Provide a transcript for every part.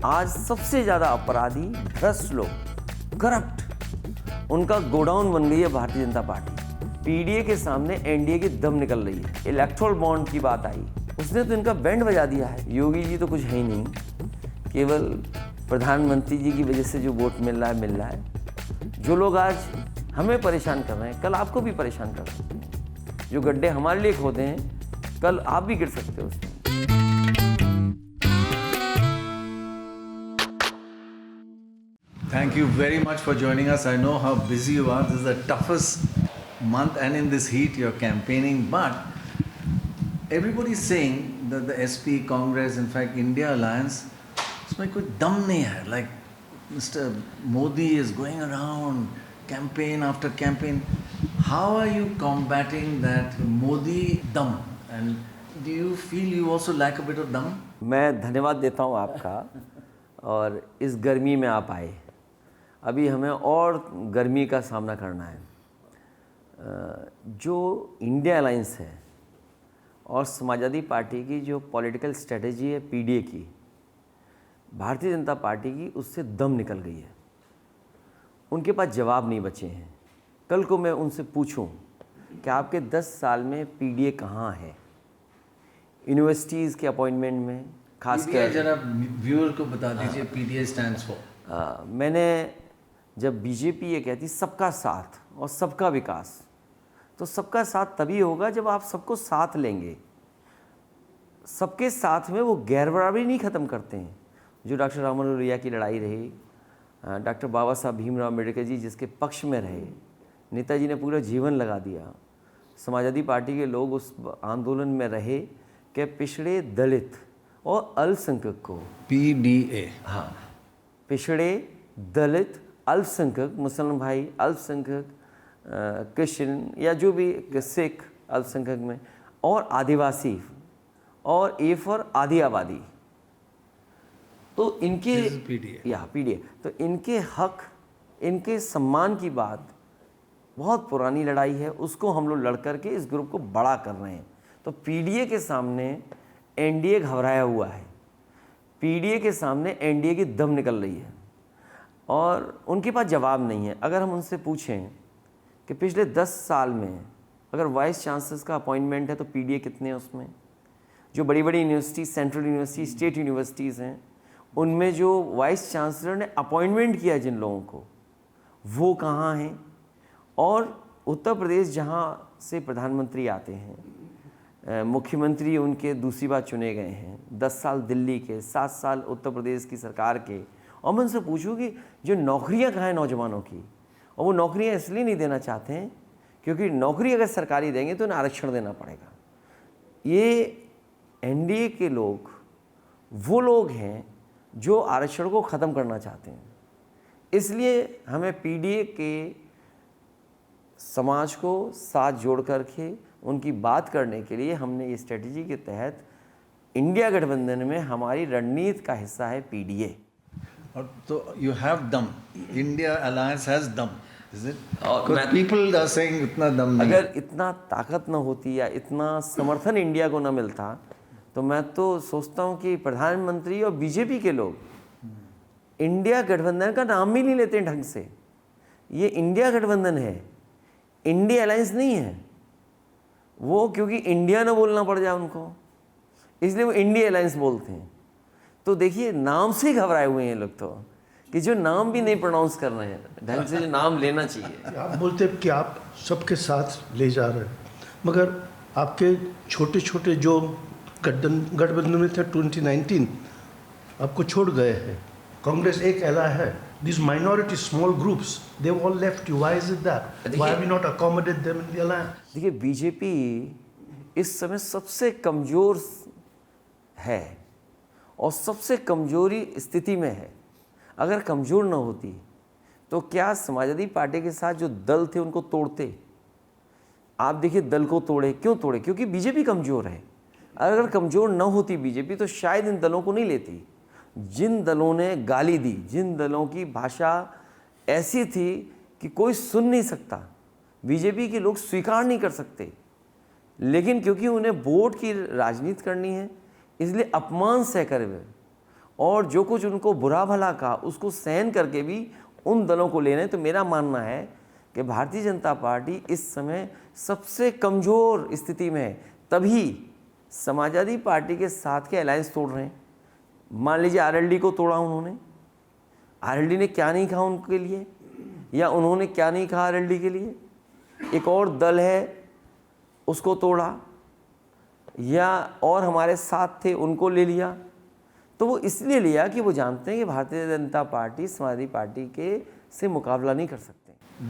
आज सबसे ज़्यादा अपराधी, भ्रष्ट लोग, करप्ट, उनका गोडाउन बन गई है भारतीय जनता पार्टी। पीडीए के सामने एनडीए की दम निकल रही है। इलेक्टोरल बॉन्ड की बात आई, उसने तो इनका बैंड बजा दिया है। योगी जी तो कुछ है ही नहीं, केवल प्रधानमंत्री जी की वजह से जो वोट मिल रहा है। जो लोग आज हमें परेशान कर रहे हैं, कल आपको भी परेशान कर सकते हैं। जो गड्ढे हमारे लिए खोदे हैं, कल आप भी गिर सकते हो उसमें। Thank you very much for joining us. I know how busy you are. This is the toughest month, and in this heat, you're campaigning. But everybody is saying that the SP, Congress, in fact, India Alliance, उसमें कोई दम नहीं है. Like Mr. Modi is going around campaign after campaign. How are you combating that Modi dam? And do you feel you also lack a bit of dam? मैं धन्यवाद देता हूँ आपका, और इस गर्मी में आप आए। अभी हमें और गर्मी का सामना करना है। जो इंडिया अलायंस है और समाजवादी पार्टी की जो पॉलिटिकल स्ट्रेटजी है पीडीए की, भारतीय जनता पार्टी की, उससे दम निकल गई है। उनके पास जवाब नहीं बचे हैं। कल को मैं उनसे पूछूं कि आपके 10 साल में पीडीए कहाँ है, यूनिवर्सिटीज़ के अपॉइंटमेंट में, खासकर जरा व्यूअर को बता दीजिए पीडीए स्टैंड्स फॉर। मैंने जब बीजेपी ये कहती सबका साथ और सबका विकास, तो सबका साथ तभी होगा जब आप सबको साथ लेंगे। सबके साथ में वो गैर बराबरी नहीं ख़त्म करते हैं। जो डॉक्टर राम मनोहर लोहिया की लड़ाई रही, डॉक्टर बाबा साहब भीमराव अम्बेडकर जी जिसके पक्ष में रहे, नेताजी ने पूरा जीवन लगा दिया। समाजवादी पार्टी के लोग उस आंदोलन में रहे कि पिछड़े, दलित और अल्पसंख्यक को, पीडीए, हाँ, पिछड़े, दलित, अल्पसंख्यक, मुसलमान भाई, अल्पसंख्यक, क्रिश्चियन या जो भी सिख अल्पसंख्यक में, और आदिवासी, और ए फॉर आदि आबादी, तो इनके पीडीए, तो इनके हक, इनके सम्मान की बात बहुत पुरानी लड़ाई है। उसको हम लोग लड़ करके इस ग्रुप को बड़ा कर रहे हैं। तो पीडीए के सामने एनडीए घबराया हुआ है। पीडीए के सामने एनडीए की दम निकल रही है और उनके पास जवाब नहीं है। अगर हम उनसे पूछें कि पिछले 10 साल में अगर वाइस चांसलर्स का अपॉइंटमेंट है तो पीडीए कितने हैं उसमें, जो बड़ी बड़ी university, central university, state universities हैं, उनमें जो वाइस चांसलर ने अपॉइंटमेंट किया जिन लोगों को, वो कहाँ हैं। और उत्तर प्रदेश जहाँ से प्रधानमंत्री आते हैं, मुख्यमंत्री उनके दूसरी बार चुने गए हैं, 10 साल दिल्ली के, 7 साल उत्तर प्रदेश की सरकार के, और मैं उनसे पूछूं कि जो नौकरियां कहाँ हैं नौजवानों की, और वो नौकरियां इसलिए नहीं देना चाहते हैं क्योंकि नौकरी अगर सरकारी देंगे तो उन्हें आरक्षण देना पड़ेगा। ये एनडीए के लोग वो लोग हैं जो आरक्षण को ख़त्म करना चाहते हैं। इसलिए हमें पीडीए के समाज को साथ जोड़ करके उनकी बात करने के लिए हमने ये स्ट्रेटजी के तहत इंडिया गठबंधन में हमारी रणनीति का हिस्सा है पीडीए। और तो यू हैव दम, इंडिया अलायंस हैज दम, इज इट? और पीपल आर सेइंग इतना दम नहीं। अगर इतना ताकत न होती या इतना समर्थन इंडिया को न मिलता तो मैं तो सोचता हूँ कि प्रधानमंत्री और बीजेपी के लोग इंडिया गठबंधन का नाम भी नहीं लेते ढंग से। ये इंडिया गठबंधन है, इंडिया अलायंस नहीं है। वो क्योंकि इंडिया न बोलना पड़ जाए उनको, इसलिए वो इंडिया अलायंस बोलते हैं। तो देखिए, नाम से ही घबराए हुए हैं लोग, तो कि जो नाम भी नहीं प्रोनाउंस कर रहे हैं ढंग से, जो नाम लेना चाहिए। आप बोलते हैं कि आप सबके साथ ले जा रहे हैं, मगर आपके छोटे छोटे जो गठबंधन में थे 2019 आपको छोड़ गए हैं। कांग्रेस एक एला है, this minority small groups they all left you, why is it that, why have you not accommodate them in the alliance? देखिए, बीजेपी इस समय सबसे कमज़ोर है और सबसे कमज़ोरी स्थिति में है। अगर कमज़ोर न होती तो क्या समाजवादी पार्टी के साथ जो दल थे उनको तोड़ते? आप देखिए, दल को तोड़े, क्यों तोड़े? क्योंकि बीजेपी कमज़ोर है। अगर कमज़ोर न होती बीजेपी तो शायद इन दलों को नहीं लेती। जिन दलों ने गाली दी, जिन दलों की भाषा ऐसी थी कि कोई सुन नहीं सकता, बीजेपी के लोग स्वीकार नहीं कर सकते, लेकिन क्योंकि उन्हें वोट की राजनीति करनी है इसलिए अपमान सह कर हुए और जो कुछ उनको बुरा भला कहा उसको सहन करके भी उन दलों को ले रहे हैं। तो मेरा मानना है कि भारतीय जनता पार्टी इस समय सबसे कमज़ोर स्थिति में है, तभी समाजवादी पार्टी के साथ के अलायंस तोड़ रहे हैं। मान लीजिए आरएलडी को तोड़ा उन्होंने, आरएलडी ने क्या नहीं कहा उनके लिए, या उन्होंने क्या नहीं कहा आरएलडी के लिए। एक और दल है उसको तोड़ा, या और हमारे साथ थे उनको ले लिया। तो वो इसलिए लिया कि वो जानते हैं कि भारतीय जनता पार्टी समाजवादी पार्टी के से मुकाबला नहीं कर सकते।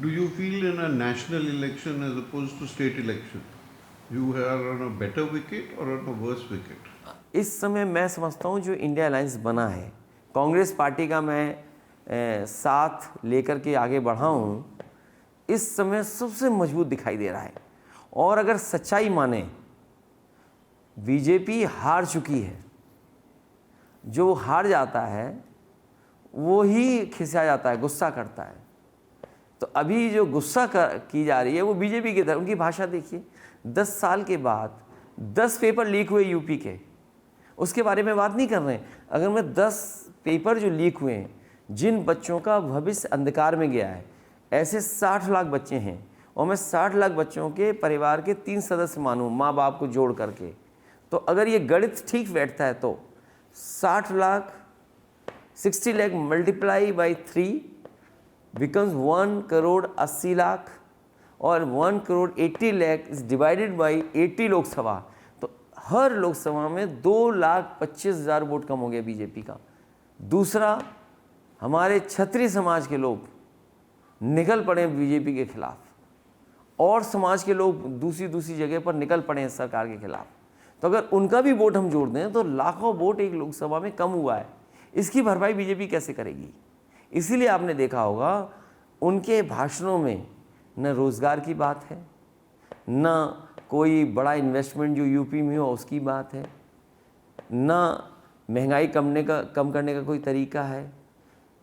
Do you feel in a national election as opposed to state election, you are on a better wicket or on a worse wicket? इस समय मैं समझता हूँ जो इंडिया अलायंस बना है, कांग्रेस पार्टी का मैं साथ लेकर के आगे बढ़ा हूँ, इस समय सबसे मजबूत दिखाई दे रहा है। और अगर सच्चाई माने, बीजेपी हार चुकी है। जो हार जाता है वो ही खिसिया जाता है, गुस्सा करता है। तो अभी जो गुस्सा की जा रही है वो बीजेपी की तरफ। उनकी भाषा देखिए, 10 साल के बाद 10 पेपर लीक हुए यूपी के, उसके बारे में बात नहीं कर रहे हैं। अगर मैं 10 पेपर जो लीक हुए हैं, जिन बच्चों का भविष्य अंधकार में गया है, ऐसे 60 लाख बच्चे हैं, और मैं 60 लाख बच्चों के परिवार के 3 सदस्य मानूँ माँ बाप को जोड़ करके, तो अगर ये गणित ठीक बैठता है तो 60 lakh multiply by 3 becomes 1 crore 80 lakh, और 1 crore 80 lakh is divided by 80 Lok Sabha, तो हर लोकसभा में 2,25,000 वोट कम हो गया बीजेपी का। दूसरा, हमारे क्षत्रिय समाज के लोग निकल पड़े बीजेपी के खिलाफ, और समाज के लोग दूसरी जगह पर निकल पड़े हैं सरकार के खिलाफ। तो अगर उनका भी वोट हम जोड़ दें तो लाखों वोट एक लोकसभा में कम हुआ है। इसकी भरपाई बीजेपी कैसे करेगी? इसीलिए आपने देखा होगा उनके भाषणों में न रोज़गार की बात है, न कोई बड़ा इन्वेस्टमेंट जो यूपी में हो उसकी बात है, न महंगाई कम करने का कोई तरीका है।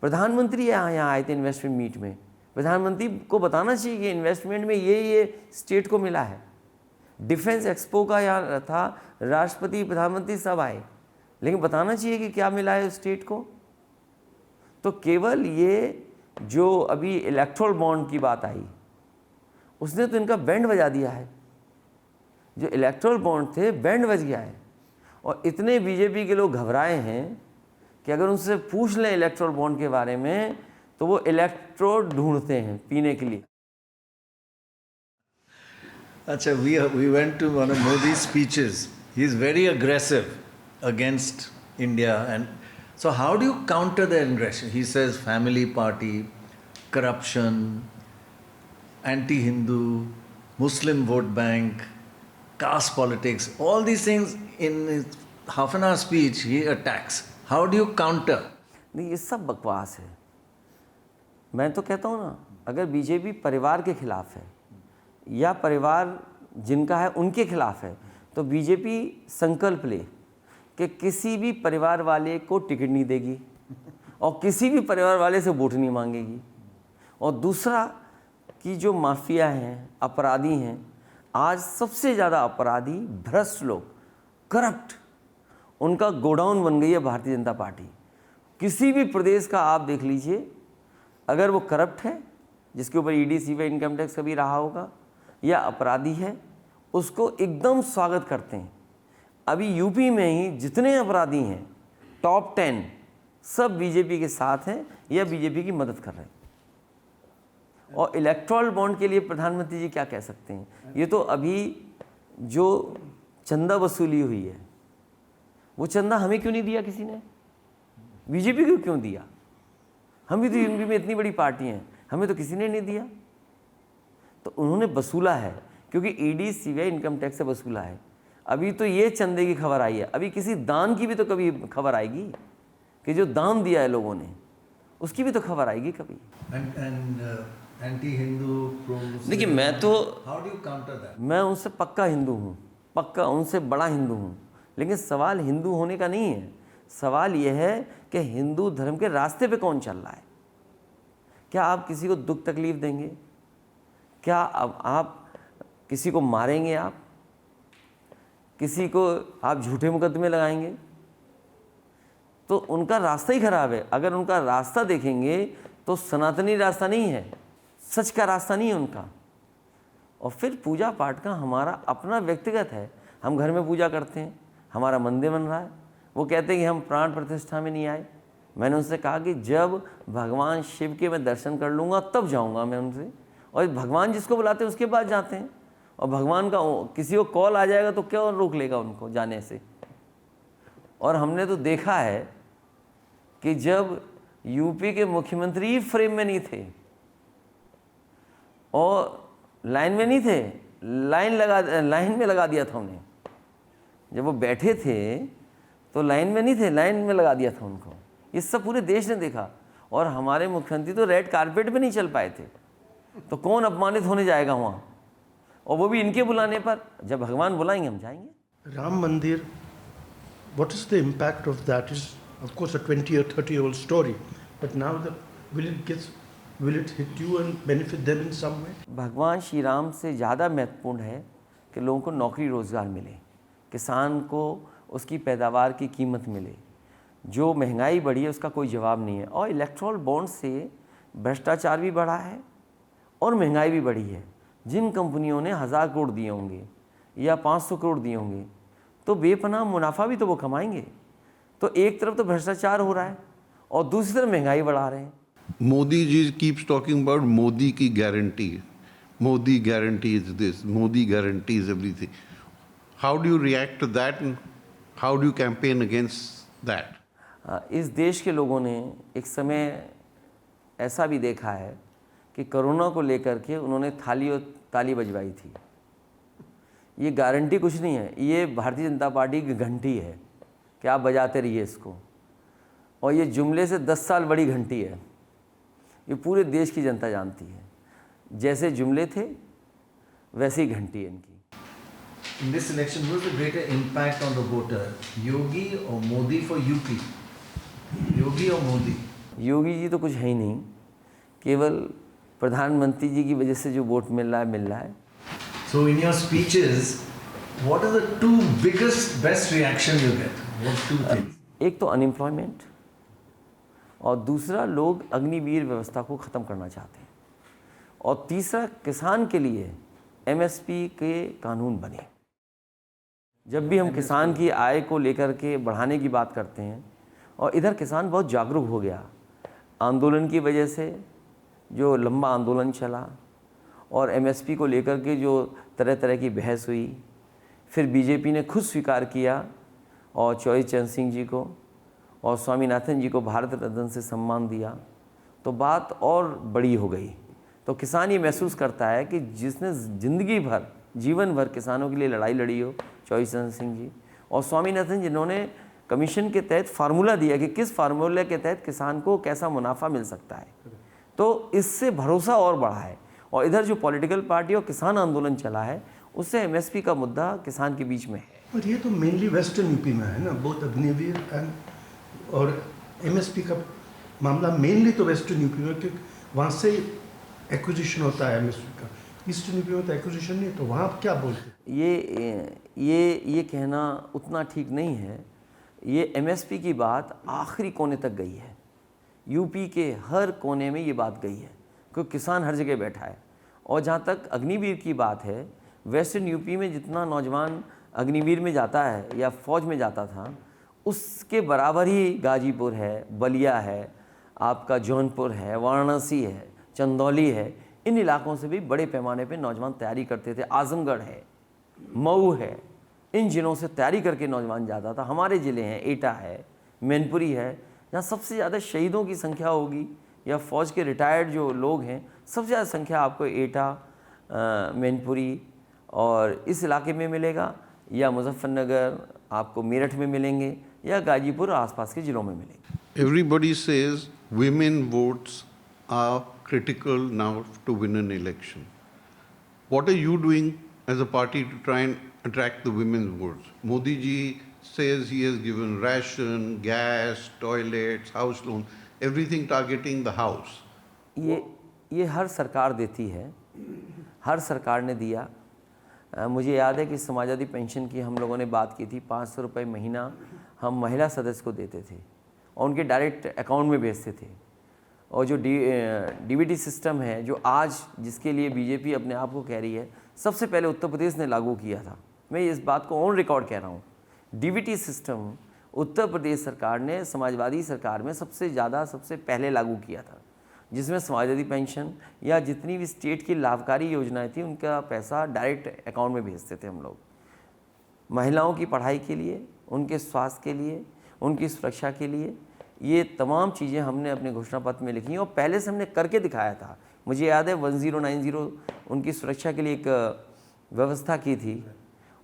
प्रधानमंत्री यहाँ आए थे इन्वेस्टमेंट मीट में, प्रधानमंत्री को बताना चाहिए कि इन्वेस्टमेंट में ये स्टेट को मिला है। डिफेंस एक्सपो का यहाँ था, राष्ट्रपति प्रधानमंत्री सब आए, लेकिन बताना चाहिए कि क्या मिला है स्टेट को। तो केवल ये जो अभी इलेक्ट्रल बॉन्ड की बात आई, उसने तो इनका बैंड बजा दिया है। जो इलेक्ट्रल बॉन्ड थे, बैंड बज गया है, और इतने बीजेपी के लोग घबराए हैं कि अगर उनसे पूछ लें इलेक्ट्रल बॉन्ड के बारे में तो वो इलेक्ट्रोड ढूंढते हैं पीने के लिए। Acha, we went to one of Modi's speeches. He is very aggressive against India, and so how do you counter the aggression? He says family party, corruption, anti-Hindu, Muslim vote bank, caste politics, all these things in his half an hour speech he attacks. How do you counter? नहीं, ये सब बकवास है। मैं तो कहता हूँ ना, अगर बीजेपी परिवार के खिलाफ है या परिवार जिनका है उनके खिलाफ है, तो बीजेपी संकल्प ले कि किसी भी परिवार वाले को टिकट नहीं देगी और किसी भी परिवार वाले से वोट नहीं मांगेगी। और दूसरा कि जो माफिया हैं, अपराधी हैं, आज सबसे ज़्यादा अपराधी भ्रष्ट लोग, करप्ट, उनका गोडाउन बन गई है भारतीय जनता पार्टी। किसी भी प्रदेश का आप देख लीजिए, अगर वो करप्ट है, जिसके ऊपर ईडी सीबीआई इनकम टैक्स कभी रहा होगा, या अपराधी है, उसको एकदम स्वागत करते हैं। अभी यूपी में ही जितने अपराधी हैं, टॉप 10 सब बीजेपी के साथ हैं या बीजेपी की मदद कर रहे हैं। और इलेक्ट्रल बॉन्ड के लिए प्रधानमंत्री जी क्या कह सकते हैं? ये तो अभी जो चंदा वसूली हुई है, वो चंदा हमें क्यों नहीं दिया किसी ने? बीजेपी को क्यों दिया? हम भी तो यूपी में इतनी बड़ी पार्टी हैं, हमें तो किसी ने नहीं दिया। तो उन्होंने वसूला है, क्योंकि ईडी सीबीआई इनकम टैक्स से वसूला है। अभी तो ये चंदे की खबर आई है, अभी किसी दान की भी तो कभी खबर आएगी कि जो दान दिया है लोगों ने, उसकी भी तो खबर आएगी कभी। Anti-Hindu, pro-Muslim. देखिए, मैं तो, How do you counter that? मैं उनसे पक्का हिंदू हूँ, पक्का उनसे बड़ा हिंदू हूँ, लेकिन सवाल हिंदू होने का नहीं है। सवाल यह है कि हिंदू धर्म के रास्ते पे कौन चल रहा है। क्या आप किसी को दुख तकलीफ देंगे? क्या आप किसी को मारेंगे? आप किसी को आप झूठे मुकदमे लगाएंगे? तो उनका रास्ता ही खराब है। अगर उनका रास्ता देखेंगे तो सनातनी रास्ता नहीं है, सच का रास्ता नहीं है उनका। और फिर पूजा पाठ का हमारा अपना व्यक्तिगत है, हम घर में पूजा करते हैं, हमारा मंदिर बन रहा है। वो कहते हैं कि हम प्राण प्रतिष्ठा में नहीं आए। मैंने उनसे कहा कि जब भगवान शिव के मैं दर्शन कर लूँगा तब जाऊँगा मैं उनसे, और भगवान जिसको बुलाते हैं उसके बाद जाते हैं। और भगवान का किसी को कॉल आ जाएगा तो क्या रोक लेगा उनको जाने से। और हमने तो देखा है कि जब यूपी के मुख्यमंत्री ही फ्रेम में नहीं थे और लाइन में नहीं थे, लाइन में लगा दिया था उन्हें। जब वो बैठे थे तो लाइन में नहीं थे, लाइन में लगा दिया था उनको। ये सब पूरे देश ने देखा। और हमारे मुख्यमंत्री तो रेड कारपेट पे नहीं चल पाए थे, तो कौन अपमानित होने जाएगा वहाँ, और वो भी इनके बुलाने पर। जब भगवान बुलाएंगे हम जाएंगे। राम मंदिर, what is the impact of that is of course a 20 or 30-year-old story, but now will it hit you and benefit them in some way? भगवान श्री राम से ज़्यादा महत्वपूर्ण है कि लोगों को नौकरी रोज़गार मिले, किसान को उसकी पैदावार की कीमत मिले। जो महंगाई बढ़ी है उसका कोई जवाब नहीं है। और इलेक्ट्रल बॉन्ड से भ्रष्टाचार भी बढ़ा है और महंगाई भी बढ़ी है। जिन कंपनियों ने 1000 करोड़ दिए होंगे या 500 करोड़ दिए होंगे तो बेपनाह मुनाफा भी तो वो कमाएंगे। तो एक तरफ तो भ्रष्टाचार हो रहा है और दूसरी तरफ महंगाई बढ़ा रहे हैं। Modi ji keeps talking about Modi ki guarantee. Modi guarantees this, Modi guarantees everything. How do you react to that and how do you campaign against that? इस देश के लोगों ने एक समय ऐसा भी देखा है कि कोरोना को लेकर के उन्होंने ताली बजवाई थी। ये गारंटी कुछ नहीं है, ये भारतीय जनता पार्टी की घंटी है कि आप बजाते रहिए इसको। और ये जुमले से 10 साल बड़ी घंटी है, ये पूरे देश की जनता जानती है। जैसे जुमले थे वैसे ही घंटी है इनकी। In this election, who is the greater impact on the voter, Yogi or Modi for UP? Yogi or Modi? Yogi ji तो कुछ है ही नहीं, केवल प्रधानमंत्री जी की वजह से जो वोट मिल रहा है। So in your speeches, what are the two biggest, best reaction you get? What two things? एक तो अनएम्प्लॉयमेंट और दूसरा लोग अग्निवीर व्यवस्था को ख़त्म करना चाहते हैं, और तीसरा किसान के लिए एमएसपी के कानून बने। जब भी हम किसान की आय को लेकर के बढ़ाने की बात करते हैं, और इधर किसान बहुत जागरूक हो गया आंदोलन की वजह से, जो लंबा आंदोलन चला और एमएसपी को लेकर के जो तरह तरह की बहस हुई, फिर बीजेपी ने खुद स्वीकार किया और चौधरी चरण सिंह जी को और स्वामीनाथन जी को भारत रत्न से सम्मान दिया, तो बात और बड़ी हो गई। तो किसान ये महसूस करता है कि जिसने ज़िंदगी भर, जीवन भर किसानों के लिए लड़ाई लड़ी हो, चौधरी चरण सिंह जी और स्वामीनाथन जिन्होंने कमीशन के तहत फार्मूला दिया कि किस फार्मूले के तहत किसान को कैसा मुनाफा मिल सकता है, तो इससे भरोसा और बढ़ा है। और इधर जो पॉलिटिकल पार्टी और किसान आंदोलन चला है, उससे एमएसपी का मुद्दा किसान के बीच में है। और ये तो मेनली वेस्टर्न यूपी में है ना, बोथ अग्निवीर एंड और एमएसपी का मामला मेनली तो वेस्टर्न यूपी में, क्योंकि वहाँ से एक्विजिशन होता है एमएसपी का। ईस्टर्न यूपी में तो एक्विजिशन नहीं है, तो वहाँ आप क्या बोलते हैं? ये कहना उतना ठीक नहीं है। ये एमएसपी की बात आखिरी कोने तक गई है, यूपी के हर कोने में ये बात गई है, क्योंकि किसान हर जगह बैठा है। और जहाँ तक अग्निवीर की बात है, वेस्टर्न यूपी में जितना नौजवान अग्निवीर में जाता है या फौज में जाता था, उसके बराबर ही गाजीपुर है, बलिया है, आपका जौनपुर है, वाराणसी है, चंदौली है, इन इलाकों से भी बड़े पैमाने पे नौजवान तैयारी करते थे। आजमगढ़ है, मऊ है, इन जिलों से तैयारी करके नौजवान जाता था। हमारे ज़िले हैं, एटा है, मैनपुरी है, जहाँ सबसे ज़्यादा शहीदों की संख्या होगी, या फ़ौज के रिटायर्ड जो लोग हैं, सबसे ज़्यादा संख्या आपको एटा, मैनपुरी और इस इलाके में मिलेगा, या मुजफ्फरनगर आपको मेरठ में मिलेंगे, या गाजीपुर और आसपास के ज़िलों में मिलेंगे। Everybody says women votes are critical now to win an election. What are you doing as a party to try and attract the women's votes? Modi ji says he has given ration, gas, toilets, house loan, everything targeting the house. ये हर सरकार देती है, हर सरकार ने दिया। मुझे याद है कि समाजवादी पेंशन की हम लोगों ने बात की थी, 500 रुपये महीना हम महिला सदस्य को देते थे। और उनके डायरेक्ट अकाउंट में भेजते थे। और जो डीबीटी सिस्टम है जो आज जिसके लिए बीजेपी अपने आप को कह रही है, सबसे पहले उत्तर प्रदेश ने लागू किया था। मैं इस बात को ऑन रिकॉर्ड कह रहा हूँ। डीबीटी सिस्टम उत्तर प्रदेश सरकार ने समाजवादी सरकार में सबसे पहले लागू किया था, जिसमें समाजवादी पेंशन या जितनी भी स्टेट की लाभकारी योजनाएं थी उनका पैसा डायरेक्ट अकाउंट में भेजते थे हम लोग। महिलाओं की पढ़ाई के लिए, उनके स्वास्थ्य के लिए, उनकी सुरक्षा के लिए, ये तमाम चीज़ें हमने अपने घोषणा पत्र में लिखी और पहले से हमने करके दिखाया था। मुझे याद है 1090 उनकी सुरक्षा के लिए एक व्यवस्था की थी।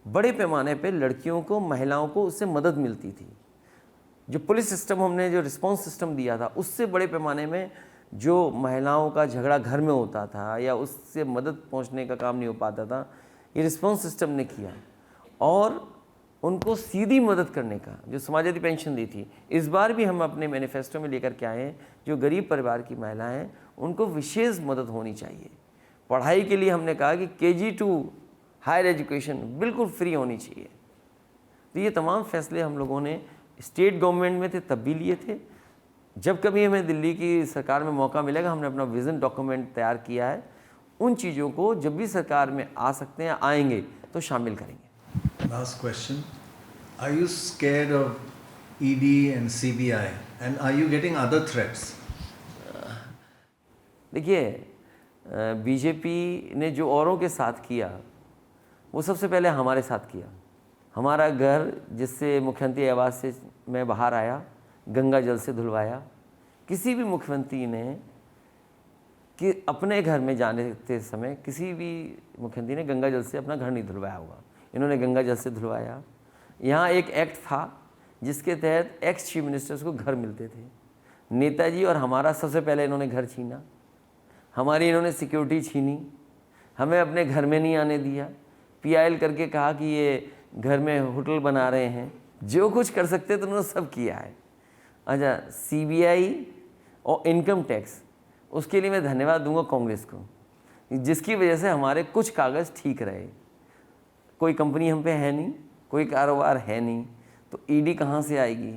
बड़े पैमाने पे लड़कियों को, महिलाओं को उससे मदद मिलती थी। जो पुलिस सिस्टम हमने जो रिस्पांस सिस्टम दिया था, उससे बड़े पैमाने में जो महिलाओं का झगड़ा घर में होता था या उससे मदद पहुंचने का काम नहीं हो पाता था, ये रिस्पांस सिस्टम ने किया। और उनको सीधी मदद करने का जो समाजवादी पेंशन दी थी, इस बार भी हम अपने मैनिफेस्टो में लेकर के आए हैं। जो गरीब परिवार की महिलाएं हैं उनको विशेष मदद होनी चाहिए। पढ़ाई के लिए हमने कहा कि KG to हायर एजुकेशन बिल्कुल फ्री होनी चाहिए। तो ये तमाम फैसले हम लोगों ने स्टेट गवर्नमेंट में थे तब भी लिए थे। जब कभी हमें दिल्ली की सरकार में मौका मिलेगा, हमने अपना विज़न डॉक्यूमेंट तैयार किया है। उन चीज़ों को जब भी सरकार में आ सकते हैं, आएंगे तो शामिल करेंगे। Last question. Are you scared of ED and CBI? And are you getting other threats? देखिए, बीजेपी ने जो औरों के साथ किया वो सबसे पहले हमारे साथ किया। हमारा घर जिससे मुख्यमंत्री आवास से मैं बाहर आया, गंगा जल से धुलवाया। किसी भी मुख्यमंत्री ने कि अपने घर में जाने के समय किसी भी मुख्यमंत्री ने गंगा जल से अपना घर नहीं धुलवाया होगा। इन्होंने गंगा जल से धुलवाया। यहाँ एक एक्ट था जिसके तहत एक्स चीफ मिनिस्टर्स को घर मिलते थे। नेताजी और हमारा सबसे पहले इन्होंने घर छीना, हमारी इन्होंने सिक्योरिटी छीनी, हमें अपने घर में नहीं आने दिया। PIL करके कहा कि ये घर में होटल बना रहे हैं। जो कुछ कर सकते तो उन्होंने सब किया है। अच्छा, CBI और इनकम टैक्स, उसके लिए मैं धन्यवाद दूंगा कांग्रेस को, जिसकी वजह से हमारे कुछ कागज़ ठीक रहे। कोई कंपनी हम पे है नहीं, कोई कारोबार है नहीं, तो ED कहाँ से आएगी?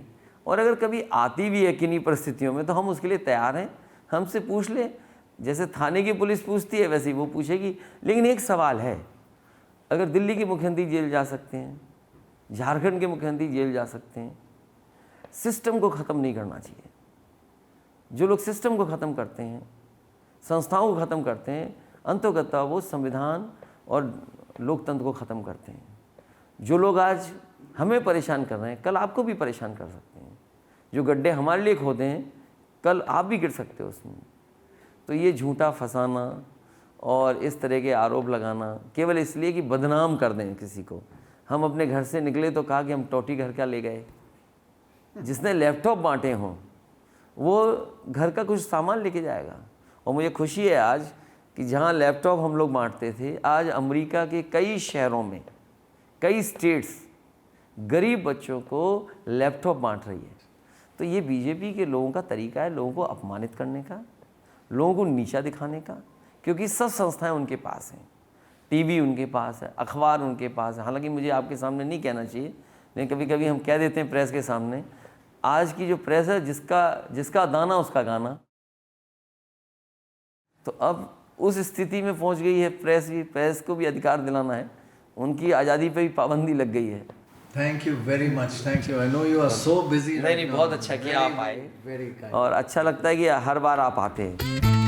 और अगर कभी आती भी है किन्हीं परिस्थितियों में तो हम उसके लिए तैयार हैं। हमसे पूछ ले, जैसे थाने की पुलिस पूछती है वैसे ही वो पूछेगी। लेकिन एक सवाल है, अगर दिल्ली के मुख्यमंत्री जेल जा सकते हैं, झारखंड के मुख्यमंत्री जेल जा सकते हैं, सिस्टम को ख़त्म नहीं करना चाहिए। जो लोग सिस्टम को ख़त्म करते हैं, संस्थाओं को ख़त्म करते हैं, अंततः वो संविधान और लोकतंत्र को ख़त्म करते हैं। जो लोग आज हमें परेशान कर रहे हैं, कल आपको भी परेशान कर सकते हैं। जो गड्ढे हमारे लिए खोदे हैं, कल आप भी गिर सकते हो उसमें। तो ये झूठा फंसाना और इस तरह के आरोप लगाना केवल इसलिए कि बदनाम कर दें किसी को। हम अपने घर से निकले तो कहा कि हम टोटी घर का ले गए। जिसने लैपटॉप बांटे हों वो घर का कुछ सामान लेके जाएगा। और मुझे खुशी है आज कि जहाँ लैपटॉप हम लोग बांटते थे, आज अमेरिका के कई शहरों में, कई स्टेट्स गरीब बच्चों को लैपटॉप बांट रही है। तो ये बीजेपी के लोगों का तरीका है लोगों को अपमानित करने का, लोगों को नीचा दिखाने का, क्योंकि सब संस्थाएं उनके पास हैं। टीवी उनके पास है, अखबार उनके पास है। हालांकि मुझे आपके सामने नहीं कहना चाहिए, लेकिन कभी कभी हम कह देते हैं प्रेस के सामने। आज की जो प्रेस है, जिसका दाना उसका गाना। तो अब उस स्थिति में पहुंच गई है प्रेस भी। प्रेस को भी अधिकार दिलाना है, उनकी आज़ादी पे भी पाबंदी लग गई है। Thank you very much. Thank you. I know you are so busy. नहीं, बहुत अच्छा किया आप आए, Very kind. और अच्छा लगता है कि हर बार आप आते हैं।